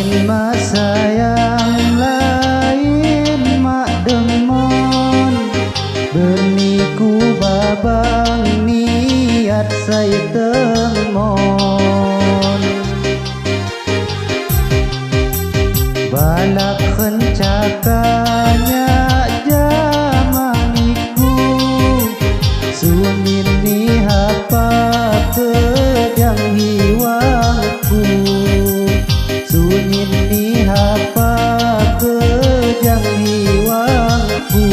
Lain mak sayang, lain mak demon, berniku babang niat saya temon. Balak kencakanya jamaniku, sunin ni hapa kejang hiwangku, sunin ni hapa kejang hiwangku.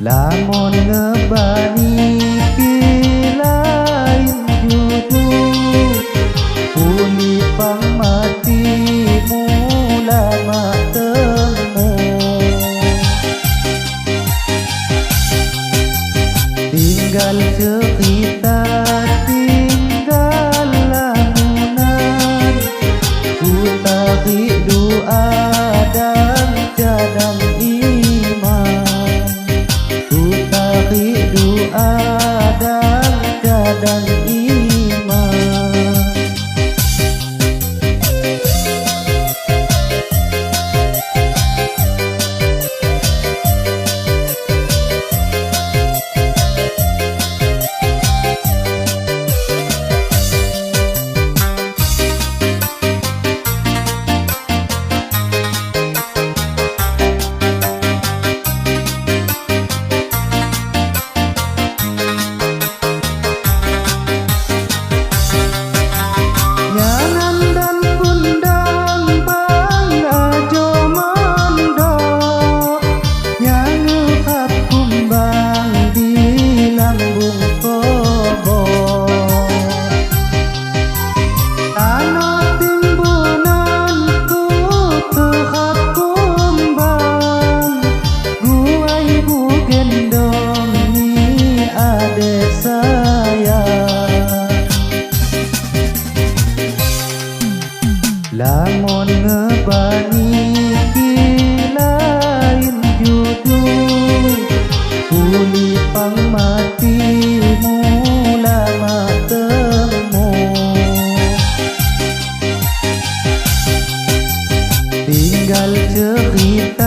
Lamun ngebani kilain judu, puli pang mati mula mak temu. Tinggal cerita, tinggal lamunan, ku tarik doa dan cadang iman, tarik doa dan cadang iman. Lamun ngebani kilain judu, puli pang mati mula mak temu. Tinggal cerita